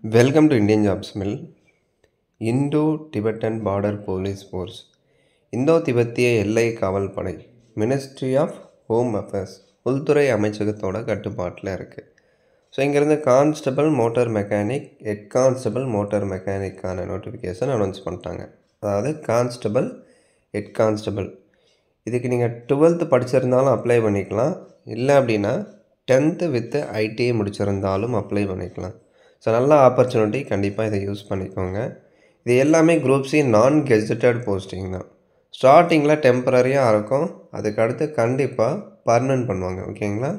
Welcome to Indian Jobs Mill. Indo-Tibetan Border Police Force. இந்தோ-திபெத்திய எல்லை காவல் படை மினிஸ்ட்ரி ஆஃப் ஹோம் அஃபேர்ஸ் உள்துறை அமைச்சகத்தோட கட்டுப்பாட்டில் இருக்குது. ஸோ இங்கேருந்து constable motor mechanic, head constable motor மெக்கானிக்கான நோட்டிஃபிகேஷன் அனௌன்ஸ் பண்ணிட்டாங்க. அதாவது கான்ஸ்டபிள், ஹெட் கான்ஸ்டபிள் இதுக்கு நீங்கள் 12th படிச்சிருந்தாலும் அப்ளை பண்ணிக்கலாம். இல்லை அப்படின்னா 10th வித் ஐடிஐ முடிச்சிருந்தாலும் அப்ளை பண்ணிக்கலாம். ஸோ நல்ல ஆப்பர்ச்சுனிட்டி, கண்டிப்பாக இதை யூஸ் பண்ணிக்கோங்க. இது எல்லாமே குரூப் சி நான் கெசட்டட் போஸ்டிங் தான். ஸ்டார்டிங்கில் டெம்பரரியாக இருக்கும், அதுக்கடுத்து கண்டிப்பாக பர்மனன்ட் பண்ணுவாங்க. ஓகேங்களா?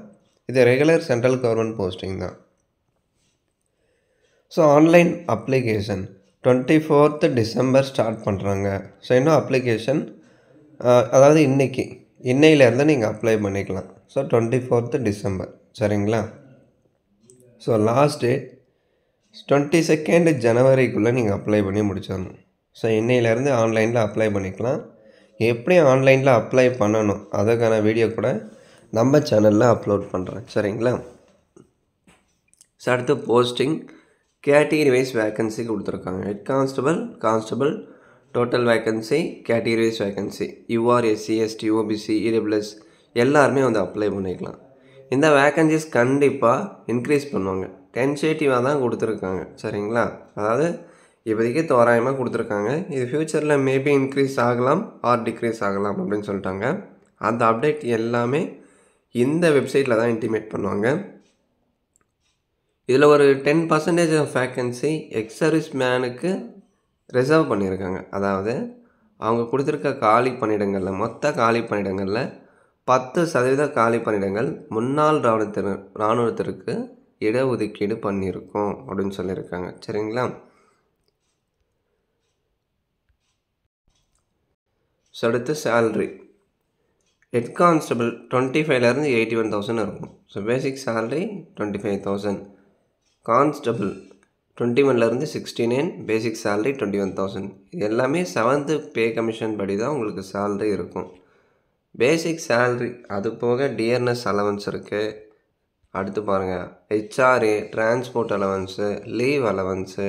இது ரெகுலர் சென்ட்ரல் கவர்மெண்ட் போஸ்டிங் தான். So online application 24th December start பண்ணுறாங்க. ஸோ இன்னும் அப்ளிகேஷன் அதாவது இன்னையிலேருந்து நீங்கள் அப்ளை பண்ணிக்கலாம். So 24th December. சரிங்களா? ஸோ லாஸ்ட் டேட் 22nd Januaryக்குள்ளே நீங்கள் அப்ளை பண்ணி முடிச்சிடணும். ஸோ இன்னையிலேருந்து ஆன்லைனில் அப்ளை பண்ணிக்கலாம். எப்படி ஆன்லைனில் அப்ளை பண்ணணும் அதுக்கான வீடியோ கூட நம்ம சேனலில் அப்லோட் பண்ணுறேன். சரிங்களா? ஸோ அடுத்து போஸ்டிங் கேட்டகரி வைஸ் வேக்கன்சி கொடுத்துருக்காங்க. Head constable total vacancy, category wise vacancy, UR, SC, ST, OBC, EWS எல்லாருமே வந்து அப்ளை பண்ணிக்கலாம். இந்த வேக்கன்சிஸ் கண்டிப்பாக இன்க்ரீஸ் பண்ணுவாங்க. டென்ஷேட்டிவாக தான் கொடுத்துருக்காங்க. சரிங்களா? அதாவது இப்போதைக்கு தோராயமாக கொடுத்துருக்காங்க. இது ஃப்யூச்சரில் மேபி இன்க்ரீஸ் ஆகலாம் ஆர் டிக்ரீஸ் ஆகலாம் அப்படின்னு சொல்லிட்டாங்க. அந்த அப்டேட் எல்லாமே இந்த வெப்சைட்டில் தான் இன்டிமேட் பண்ணுவாங்க. இதில் ஒரு 10% ஆஃப் வேக்கன்சி எக்ஸ் சர்வீஸ் மேனுக்கு ரிசர்வ் பண்ணியிருக்காங்க. அதாவது அவங்க கொடுத்துருக்க காலி பணியிடங்களில், மொத்த காலி பணியிடங்களில் 10% காலி பணியிடங்கள் முன்னாள் இராணுவத்திற்கு இடஒதுக்கீடு பண்ணியிருக்கோம் அப்படின்னு சொல்லியிருக்காங்க. சரிங்களா? ஸோ அடுத்து சேல்ரி ஹெட் கான்ஸ்டபிள் 25,000 81,000 இருக்கும். So basic salary 25,000. Constable 21 69, basic salary 21,000. இது எல்லாமே 7th பே கமிஷன் படி தான் உங்களுக்கு சேல்ரி இருக்கும். பேசிக் சேல்ரி அது போக டியர்னஸ் அலவன்ஸ் இருக்குது. அடுத்து பாருங்கள், HRA, transport allowance, leave allowance,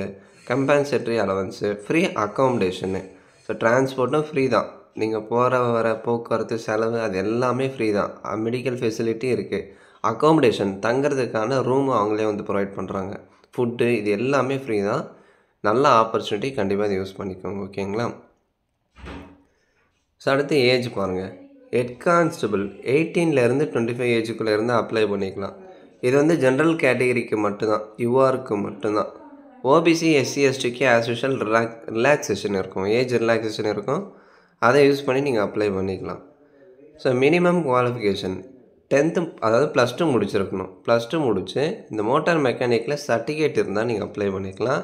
compensatory allowance, free accommodation. So டிரான்ஸ்போர்ட்டும் ஃப்ரீ தான். நீங்கள் போகிற வர போக்குவரத்து செலவு அது எல்லாமே ஃப்ரீ தான். மெடிக்கல் ஃபெசிலிட்டி இருக்குது. அக்காமடேஷன் தங்கிறதுக்கான ரூம் அவங்களே வந்து ப்ரொவைட் பண்ணுறாங்க. ஃபுட்டு இது எல்லாமே ஃப்ரீ தான். நல்ல ஆப்பர்ச்சுனிட்டி, கண்டிப்பாக இதை யூஸ் பண்ணிக்கோங்க. ஓகேங்களா? ஸோ அடுத்து ஏஜ் பாருங்கள். ஹெட் கான்ஸ்டபிள் 18லேருந்து 25 ஏஜுக்குள்ளே இருந்து அப்ளை பண்ணிக்கலாம். இது வந்து ஜென்ரல் கேட்டகரிக்கு மட்டும்தான், யூஆருக்கு மட்டும்தான். ஓபிசி, எஸ்சி, எஸ்டிக்கு ஆஸ் யூஷுவல் ரிலாக்ஸேஷன் இருக்கும், ஏஜ் ரிலாக்ஸேஷன் இருக்கும். அதை யூஸ் பண்ணி நீங்கள் அப்ளை பண்ணிக்கலாம். ஸோ மினிமம் குவாலிஃபிகேஷன் 10th, அதாவது +2 முடிச்சிருக்கணும். +2 முடித்து இந்த மோட்டார் மெக்கானிக்கில் சர்டிஃபிகேட் இருந்தால் நீங்கள் அப்ளை பண்ணிக்கலாம்.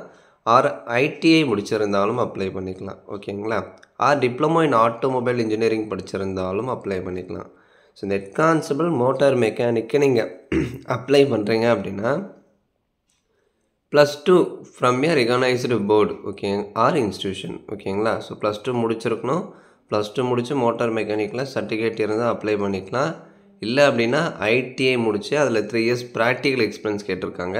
ஆர் ஐடிஐ முடிச்சிருந்தாலும் அப்ளை பண்ணிக்கலாம். ஓகேங்களா? R diploma in automobile engineering படிச்சிருந்தாலும் அப்ளை பண்ணிக்கலாம். ஸோ இந்த ஹெட் கான்ஸ்டபிள் மோட்டார் மெக்கானிக்கு நீங்கள் அப்ளை பண்ணுறீங்க அப்படின்னா +2 from A recognised board, okay, R institution. ஓகேங்களா? ஸோ +2 முடிச்சிருக்கணும். +2 முடித்து மோட்டார் மெக்கானிக்கில் சர்டிஃபிகேட் இருந்தால் அப்ளை பண்ணிக்கலாம். இல்லை அப்படின்னா ஐடிஐ முடித்து அதில் 3 years ப்ராக்டிக்கல் எக்ஸ்பீரியன்ஸ் கேட்டிருக்காங்க.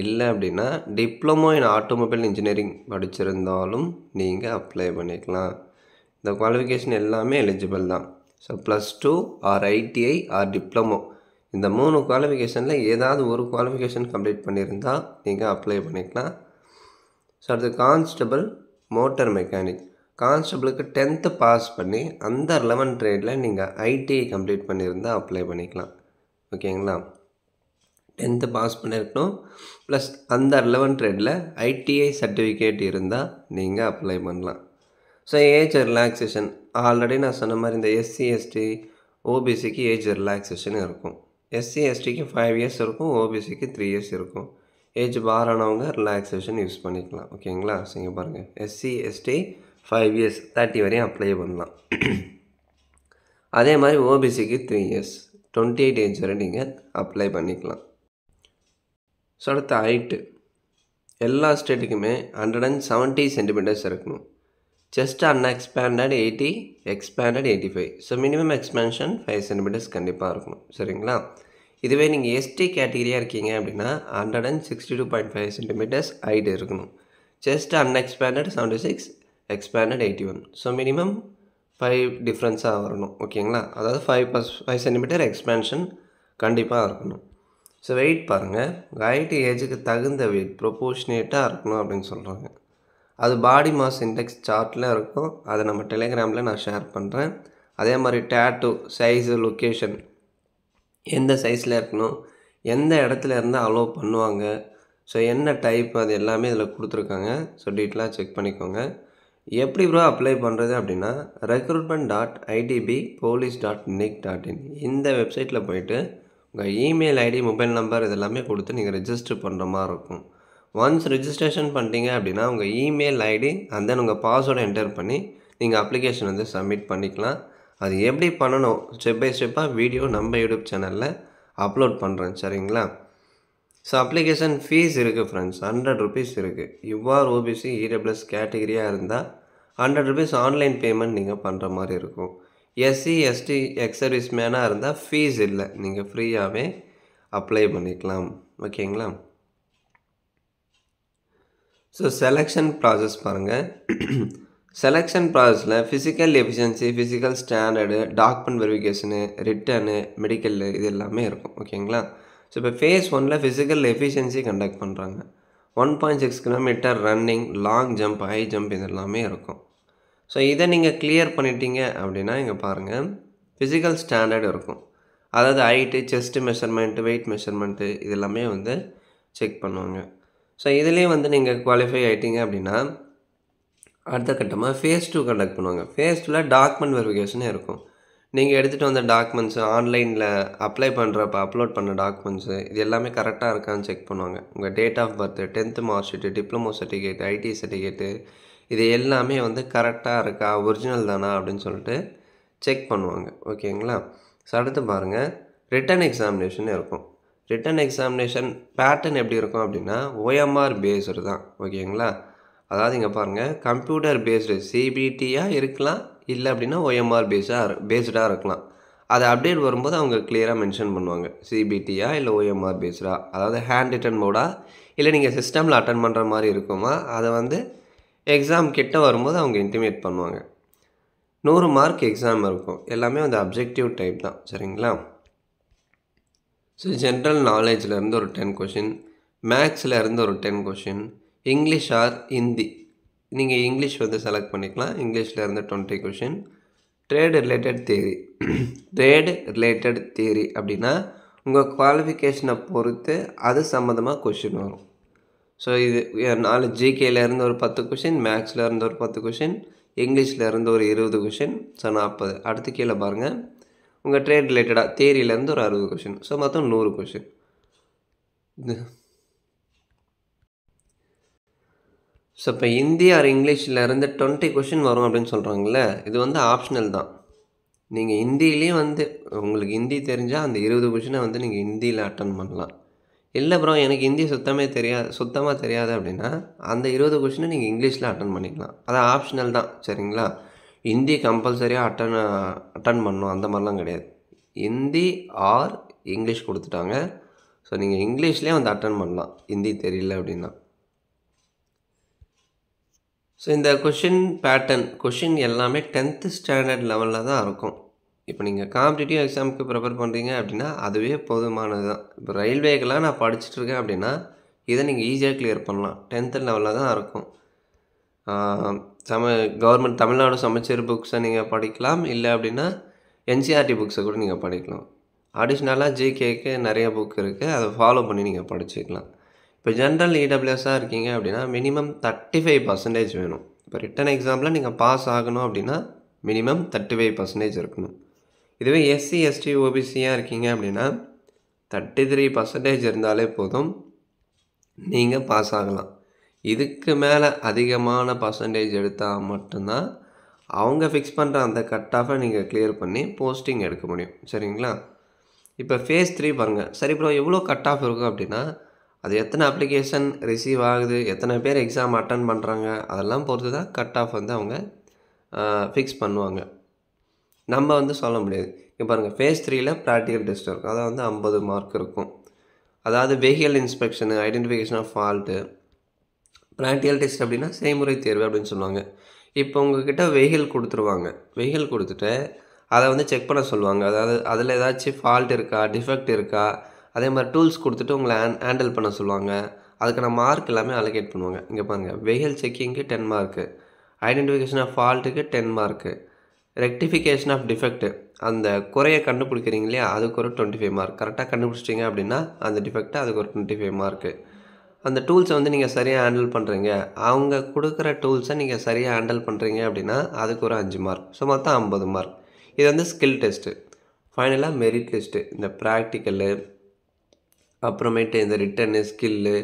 இல்லை அப்படின்னா டிப்ளமோ இன் ஆட்டோமொபைல் இன்ஜினியரிங் படிச்சிருந்தாலும் நீங்கள் அப்ளை பண்ணிக்கலாம். இந்த குவாலிஃபிகேஷன் எல்லாமே எலிஜிபிள் தான். So +2 R ITI R diploma, இந்த 3 குவாலிஃபிகேஷனில் ஏதாவது ஒரு குவாலிஃபிகேஷன் கம்ப்ளீட் பண்ணியிருந்தால் நீங்கள் அப்ளை பண்ணிக்கலாம். ஸோ அடுத்து கான்ஸ்டபிள் மோட்டார் மெக்கானிக். கான்ஸ்டபிளுக்கு 10th பாஸ் பண்ணி அந்த 11th ட்ரேடில் நீங்கள் ஐடிஐ கம்ப்ளீட் பண்ணியிருந்தால் அப்ளை பண்ணிக்கலாம். ஓகேங்களா? 10th பாஸ் பண்ணியிருக்கணும், ப்ளஸ் அந்த 11th ட்ரேடில் ஐடிஐ சர்டிஃபிகேட் இருந்தால் நீங்கள் அப்ளை பண்ணலாம். ஸோ ஏஜ் ரிலாக்ஸேஷன் ஆல்ரெடி நான் சொன்ன மாதிரி இந்த எஸ்சி, எஸ்டி, ஓபிசிக்கு ஏஜ் ரிலாக்ஸேஷன் இருக்கும். எஸ்சி, எஸ்டிக்கு 5 years இருக்கும், ஓபிசிக்கு 3 years இருக்கும். ஏஜ் பாரானவங்க ரிலாக்ஸேஷன் யூஸ் பண்ணிக்கலாம். ஓகேங்களா? ஸோ இங்கே பாருங்கள், எஸ்சி, எஸ்டி 5 years 30 வரையும் அப்ளை பண்ணலாம். அதே மாதிரி ஓபிசிக்கு 3 years 28 ஏஜ் வரை நீங்கள் அப்ளை பண்ணிக்கலாம். ஸோ அடுத்த ஹைட்டு எல்லா ஸ்டேட்டுக்குமே 170 centimeters இருக்கணும். Chest unexpanded 80, expanded 85. So minimum expansion 5 centimeters கண்டிப்பாக இருக்கணும். சரிங்களா? இதுவே நீங்கள் எஸ்டி கேட்டகிரியாக இருக்கீங்க அப்படின்னா 162.5 சென்டிமீட்டர்ஸ் ஹைட் இருக்கணும். Chest unexpanded 76, expanded 81. So minimum 5 டிஃப்ரென்ஸாக வரணும். ஓகேங்களா? அதாவது 5 சென்டிமீட்டர் எக்ஸ்பேன்ஷன் கண்டிப்பாக இருக்கணும். ஸோ வெயிட் பாருங்கள், ஹைட்டு ஏஜுக்கு தகுந்த வெயிட் ப்ரொபோர்ஷனேட்டாக இருக்கணும் அப்படின்னு சொல்கிறாங்க. அது பாடி மாஸ் இண்டெக்ஸ் சார்ட்டில் இருக்கும். அதை நம்ம டெலிகிராமில் நான் ஷேர் பண்ணுறேன். அதே மாதிரி டேட்டூ சைஸு, லொக்கேஷன், எந்த சைஸில் இருக்கணும், எந்த இடத்துல இருந்து அலோவ் பண்ணுவாங்க, ஸோ என்ன டைப், அது எல்லாமே இதில் கொடுத்துருக்காங்க. ஸோ டீட்டெயிலாக செக் பண்ணிக்கோங்க. எப்படி ப்ரோ அப்ளை பண்ணுறது அப்படின்னா recruitment.idbpolice.nic.in இந்த வெப்சைட்டில் போய்ட்டு உங்கள் இமெயில் ஐடி, மொபைல் நம்பர் இதெல்லாமே கொடுத்து நீங்கள் ரெஜிஸ்டர் பண்ணுற மாதிரி இருக்கும். ஒன்ஸ் ரிஜிஸ்ட்ரேஷன் பண்ணிட்டீங்க அப்படின்னா உங்கள் இமெயில் ஐடி அண்ட் தென் உங்கள் பாஸ்வேர்டை என்டர் பண்ணி நீங்கள் அப்ளிகேஷன் வந்து சப்மிட் பண்ணிக்கலாம். அது எப்படி பண்ணணும் ஸ்டெப் பை ஸ்டெப்பாக வீடியோ நம்ம யூடியூப் சேனலில் அப்லோட் பண்ணுறேன். சரிங்களா? ஸோ அப்ளிகேஷன் ஃபீஸ் இருக்குது ஃப்ரெண்ட்ஸ், 100 rupees இருக்குது. யுஆர் ஓபிசி இடபிள்யூஎஸ் கேட்டகிரியாக இருந்தால் 100 rupees ஆன்லைன் பேமெண்ட் நீங்கள் பண்ணுற மாதிரி இருக்கும். எஸ்சி எஸ்டி எக்ஸ் சர்வீஸ் மேனாக இருந்தால் ஃபீஸ் இல்லை, நீங்கள் ஃப்ரீயாகவே அப்ளை பண்ணிக்கலாம். ஓகேங்களா? ஸோ செலெக்ஷன் ப்ராசஸ் பாருங்கள். செலெக்ஷன் ப்ராசஸில் physical efficiency, physical standard, document verification, written, medical இது எல்லாமே இருக்கும். ஓகேங்களா? ஸோ இப்போ ஃபேஸ் 1ல் ஃபிசிக்கல் எஃபிஷியன்சி கண்டக்ட் பண்ணுறாங்க. 1.6 kilometre running, long jump, high jump இது எல்லாமே இருக்கும். ஸோ இதை நீங்கள் கிளியர் பண்ணிட்டீங்க அப்படின்னா இங்கே பாருங்கள் ஃபிசிக்கல் ஸ்டாண்டர்டு இருக்கும். அதாவது height, chest measurement, weight measurement இது எல்லாமே வந்து செக் பண்ணுவாங்க. ஸோ இதுலேயே வந்து நீங்கள் குவாலிஃபை ஆகிட்டீங்க அப்படின்னா அடுத்த கட்டமாக ஃபேஸ் 2 கண்டக்ட் பண்ணுவாங்க. ஃபேஸ் 2ல் டாக்குமெண்ட் வெரிஃபிகேஷனே இருக்கும். நீங்கள் எடுத்துகிட்டு வந்த டாக்குமெண்ட்ஸு, ஆன்லைனில் அப்ளை பண்ணுறப்ப அப்லோட் பண்ண டாக்குமெண்ட்ஸு இது எல்லாமே கரெக்டாக இருக்கான்னு செக் பண்ணுவாங்க. உங்கள் date of birth, 10th mark sheet, diploma certificate, ID certificate இது எல்லாமே வந்து கரெக்டாக இருக்கா, ஒரிஜினல் தானா அப்படின்னு சொல்லிட்டு செக் பண்ணுவாங்க. ஓகேங்களா? ஸோ அடுத்து பாருங்கள் ரிட்டன் எக்ஸாமினேஷன் இருக்கும். ரிட்டன் எக்ஸாமினேஷன் பேட்டர்ன் எப்படி இருக்கும் அப்படின்னா ஓஎம்ஆர் பேஸ்டு தான். ஓகேங்களா? அதாவது இங்கே பாருங்கள் கம்ப்யூட்டர் பேஸ்டு சிபிடியாக இருக்கலாம், இல்லை அப்படின்னா ஓஎம்ஆர் பேஸ்டாக இருக்கலாம். அது அப்டேட் வரும்போது அவங்க கிளியராக மென்ஷன் பண்ணுவாங்க சிபிடியா இல்லை ஓஎம்ஆர் பேஸ்டா, அதாவது ஹேண்ட் ரிட்டன் மோடா இல்லை நீங்கள் சிஸ்டமில் அட்டன் பண்ணுற மாதிரி இருக்குமா, அதை வந்து எக்ஸாம் கிட்ட வரும்போது அவங்க இன்டிமேட் பண்ணுவாங்க. 100 மார்க் எக்ஸாம் இருக்கும். எல்லாமே வந்து அப்ஜெக்டிவ் டைப் தான். சரிங்களா? ஸோ ஜென்ரல் நாலேஜ்லேருந்து ஒரு 10 கொஷின், மேக்ஸில் இருந்து ஒரு 10 கொஷின், இங்கிலீஷ் ஆர் ஹிந்தி நீங்கள் இங்கிலீஷ் வந்து செலக்ட் பண்ணிக்கலாம். இங்கிலீஷில் இருந்து 20 கொஷின். ட்ரேட் ரிலேட்டட் தியரி அப்படின்னா உங்கள் குவாலிஃபிகேஷனை பொறுத்து அது சம்மந்தமாக கொஷின் வரும். ஸோ இது 4 ஜிகேலேருந்து ஒரு 10 கொஷின், மேக்ஸில் இருந்து ஒரு 10 கொஷின், இங்கிலீஷில் இருந்து ஒரு 20 கொஷின். ஸோ 40. அடுத்து கீழே பாருங்கள் உங்கள் ட்ரேட் ரிலேட்டடாக தியரியிலேருந்து ஒரு 60 கொஷின். ஸோ மொத்தம் 100 கொஷின். ஸோ இப்போ ஹிந்தி ஆர் இங்கிலீஷில் இருந்து 20 கொஷின் வரும் அப்படின்னு சொல்கிறாங்களே, இது வந்து ஆப்ஷனல் தான். நீங்கள் ஹிந்திலேயும் வந்து உங்களுக்கு ஹிந்தி தெரிஞ்சால் அந்த 20 கொஷினை வந்து நீங்கள் ஹிந்தியில் அட்டன் பண்ணலாம். இல்லை ப்ரோ எனக்கு ஹிந்தி சுத்தமாக தெரியாது அப்படின்னா அந்த 20 கொஷினை நீங்கள் இங்கிலீஷில் அட்டன் பண்ணிக்கலாம். அது ஆப்ஷனல் தான். சரிங்களா? ஹிந்தி கம்பல்சரியாக அட்டன் பண்ணணும் அந்த மாதிரிலாம் கிடையாது. ஹிந்தி ஆர் இங்கிலீஷ் கொடுத்துட்டாங்க. ஸோ நீங்கள் இங்கிலீஷ்லேயே வந்து அட்டன் பண்ணலாம் ஹிந்தி தெரியல அப்படின்னா. ஸோ இந்த கொஷின் எல்லாமே 10th ஸ்டாண்டர்ட் லெவலில் தான் இருக்கும். இப்போ நீங்கள் காம்படிட்டிவ் எக்ஸாமுக்கு ப்ரிப்பேர் பண்ணுறீங்க அப்படின்னா அதுவே போதுமானது தான். இப்போ ரயில்வேக்கெலாம் நான் படிச்சுட்ருக்கேன் அப்படின்னா இதை நீங்கள் ஈஸியாக கிளியர் பண்ணலாம். 10th லெவலில் தான் இருக்கும். கவர்மெண்ட் தமிழ்நாடு சமச்சீர் புக்ஸை நீங்கள் படிக்கலாம், இல்லை அப்படின்னா என்சிஆர்டி புக்ஸை கூட நீங்கள் படிக்கலாம். அடிஷ்னலாக ஜிகேக்கு நிறைய புக் இருக்குது, அதை ஃபாலோ பண்ணி நீங்கள் படிச்சுக்கலாம். இப்போ ஜென்ரல் இடபிள்யூஎஸ்ஸாக இருக்கீங்க அப்படின்னா மினிமம் 35% வேணும். இப்போ ரிட்டன் எக்ஸாமில் நீங்கள் பாஸ் ஆகணும் அப்படின்னா மினிமம் 35% இருக்கணும். இதுவே எஸ்சி எஸ்டி ஓபிசியாக இருக்கீங்க அப்படின்னா 33% இருந்தாலே போதும், நீங்கள் பாஸ் ஆகலாம். இதுக்கு மேலே அதிகமான பர்சன்டேஜ் எடுத்தால் மட்டும்தான் அவங்க ஃபிக்ஸ் பண்ணுற அந்த கட் ஆஃபை நீங்கள் கிளியர் பண்ணி போஸ்டிங் எடுக்க முடியும். சரிங்களா? இப்போ ஃபேஸ் 3 பாருங்கள். சரி ப்ரோ எவ்வளோ கட் ஆஃப் இருக்கும் அப்படின்னா அது எத்தனை அப்ளிகேஷன் ரிசீவ் ஆகுது, எத்தனை பேர் எக்ஸாம் அட்டன் பண்ணுறாங்க, அதெல்லாம் பொறுத்து தான் கட் ஆஃப் வந்து அவங்க ஃபிக்ஸ் பண்ணுவாங்க. நம்ம வந்து சொல்ல முடியாது. இங்கே பாருங்கள் ஃபேஸ் 3ல் ப்ராக்டிக்கல் டெஸ்ட் இருக்கும். அதாவது வந்து 50 மார்க் இருக்கும். அதாவது vehicle inspection, identification of fault, practical test அப்படின்னா செய்முறை தேர்வு அப்படின்னு சொல்லுவாங்க. இப்போ உங்ககிட்ட வெஹிக்கல் கொடுத்துருவாங்க. வெஹிக்கல் கொடுத்துட்டு அதை வந்து செக் பண்ண சொல்லுவாங்க. அதாவது அதில் ஏதாச்சும் ஃபால்ட் இருக்கா, டிஃபெக்ட் இருக்கா, அதே மாதிரி டூல்ஸ் கொடுத்துட்டு உங்களை ஹேண்டில் பண்ண சொல்லுவாங்க. அதுக்கான மார்க் எல்லாமே அலோகேட் பண்ணுவாங்க. இங்கே பாருங்கள், வெஹிக்கல் செக்கிங்க்கு 10 மார்க்கு, ஐடென்டிஃபிகேஷன் ஆஃப் ஃபால்ட்டுக்கு 10 மார்க்கு, ரெக்டிஃபிகேஷன் ஆஃப் டிஃபெக்ட்டு அந்த குறையை கண்டுபிடிக்கிறீங்க இல்லையா, அதுக்கு ஒரு 25 மார்க். கரெக்டாக கண்டுபிடிச்சிட்டிங்க அப்படின்னா அந்த டிஃபெக்ட்டை அதுக்கு ஒரு 25 மார்க்கு. அந்த டூல்ஸை வந்து நீங்கள் சரியாக ஹேண்டில் பண்ணுறீங்க, அவங்க கொடுக்குற டூல்ஸை நீங்கள் சரியாக ஹேண்டில் பண்ணுறீங்க அப்படின்னா அதுக்கு ஒரு 5 மார்க். ஸோ மொத்தம் 50 மார்க். இது வந்து ஸ்கில் டெஸ்ட்டு. ஃபைனலாக மெரிட் லிஸ்ட்டு. இந்த ப்ராக்டிக்கலு, அப்புறமேட்டு இந்த ரிட்டனு, ஸ்கில்லு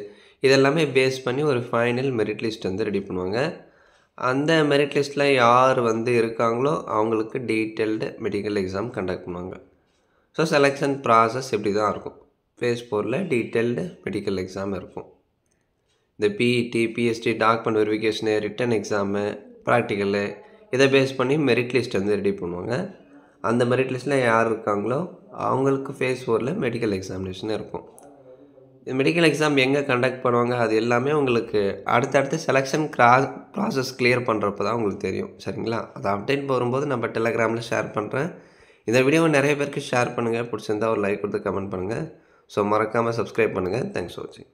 இதெல்லாமே பேஸ் பண்ணி ஒரு ஃபைனல் மெரிட் லிஸ்ட் வந்து ரெடி பண்ணுவாங்க. அந்த மெரிட் லிஸ்ட்டில் யார் வந்து இருக்காங்களோ அவங்களுக்கு டீட்டெயில்டு மெடிக்கல் எக்ஸாம் கண்டக்ட் பண்ணுவாங்க. ஸோ செலெக்ஷன் ப்ராசஸ் இப்படி தான் இருக்கும். ஃபேஸ் 4ல் டீட்டெயில்டு மெடிக்கல் எக்ஸாம் இருக்கும். இந்த PET, PST, document verification, written exam, practical இதை பேஸ் பண்ணி மெரிட் லிஸ்ட் வந்து ரெடி பண்ணுவாங்க. அந்த மெரிட் லிஸ்ட்டில் யார் இருக்காங்களோ அவங்களுக்கு ஃபேஸ் 4ல் மெடிக்கல் எக்ஸாமினேஷன் இருக்கும். மெடிக்கல் எக்ஸாம் எங்கே கண்டக்ட் பண்ணுவாங்க அது எல்லாமே உங்களுக்கு அடுத்தடுத்து செலெக்ஷன் ப்ராசஸ் கிளியர் பண்ணுறப்ப தான் உங்களுக்கு தெரியும். சரிங்களா? அது அப்டேட் வரும்போது நம்ம டெலகிராமில் ஷேர் பண்ணுறேன். இந்த வீடியோவை நிறைய பேருக்கு ஷேர் பண்ணுங்கள். பிடிச்சிருந்தா ஒரு லைக் கொடுத்து கமெண்ட் பண்ணுங்கள். ஸோ மறக்காமல் சப்ஸ்கிரைப் பண்ணுங்கள். தேங்க்ஸ் ஃபார் வாட்சிங்.